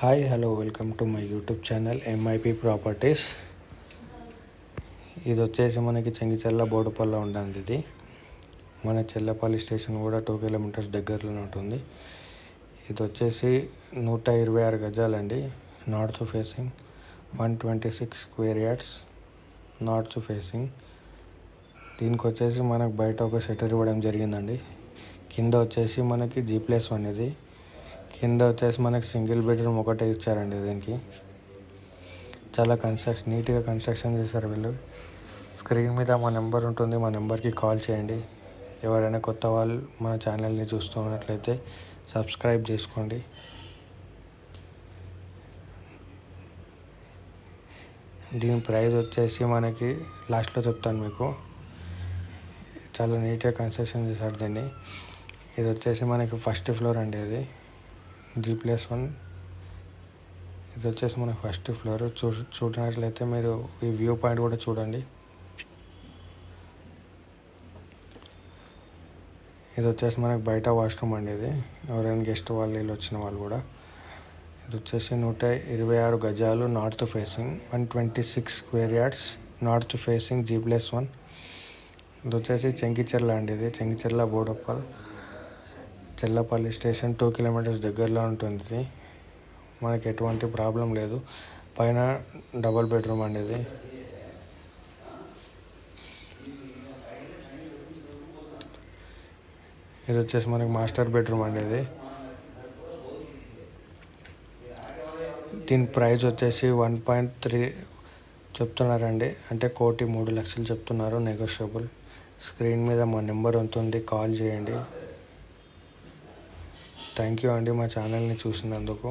Hi hello welcome to my YouTube channel MIP properties. ఇది వచ్చేసి మనకి చెంగిచెర్ల బోడుపల్ల ఉంటుంది. ఇది మన చెల్లపల్లి స్టేషన్ కూడా 2 కిలోమీటర్స్ దగ్గరలోనే ఉంటుంది. ఇది వచ్చేసి 126 గజాలండి. North facing 126 square yards north facing. దీనికి వచ్చేసి మనకు బయట ఒక షట్టర్ ఇవ్వడం జరిగిందండి. కింద వచ్చేసి మనకి G+1 ఇది. కింద వచ్చేసి మనకి సింగిల్ బెడ్రూమ్ ఒకటే ఇచ్చారండి. దీనికి చాలా నీట్గా కన్స్ట్రక్షన్ చేశారు వీళ్ళు. స్క్రీన్ మీద మా నెంబర్ ఉంటుంది, మా నెంబర్కి కాల్ చేయండి. ఎవరైనా కొత్త వాళ్ళు మన ఛానల్ని చూస్తున్నట్లయితే సబ్స్క్రైబ్ చేసుకోండి. దీని ప్రైస్ వచ్చేసి మనకి లాస్ట్లో చెప్తాను మీకు. చాలా నీట్గా కన్స్ట్రక్షన్ చేశారు దీన్ని. ఇది వచ్చేసి మనకి ఫస్ట్ ఫ్లోర్ అండి. ఇది G+1. ఇది వచ్చేసి మనకి ఫస్ట్ ఫ్లోర్. చూడనట్లయితే మీరు ఈ వ్యూ పాయింట్ కూడా చూడండి. ఇది వచ్చేసి మనకి బయట వాష్రూమ్ అండి. ఇది ఎవరైనా గెస్ట్ వాళ్ళు వీళ్ళు వచ్చిన వాళ్ళు కూడా. ఇది వచ్చేసి 126 గజాలు north facing 126 square yards north facing G+1. ఇది వచ్చేసి చెంగిచెర్ల అండి. ఇది చెంగిచెర్ల బోడుపల్ చెల్లపల్లి స్టేషన్ 2 కిలోమీటర్స్ దగ్గరలో ఉంటుంది. మనకి ఎటువంటి ప్రాబ్లం లేదు. పైన డబల్ బెడ్రూమ్ అండి. ఇది వచ్చేసి మనకి మాస్టర్ బెడ్రూమ్ అండి. దీని ప్రైస్ వచ్చేసి 1.3 చెప్తున్నారండి. అంటే 1,03,00,000 చెప్తున్నారు, నెగోషియబుల్. స్క్రీన్ మీద మా నెంబర్ ఉంటుంది, కాల్ చేయండి. థ్యాంక్ యూ అండి మా ఛానల్ని చూసినందుకు.